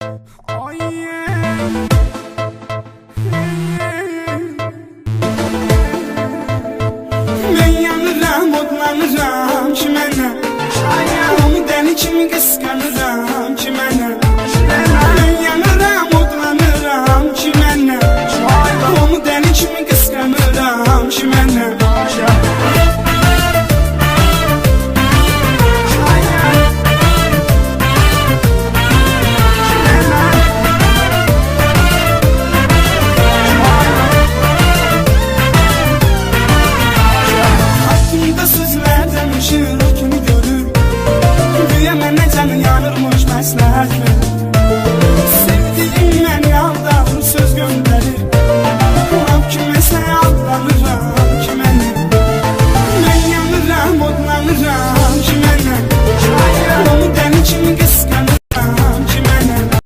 Ay yeah. Ben yanıram, odlanıram ki mənə. Onu dəli kimi qısqanıram.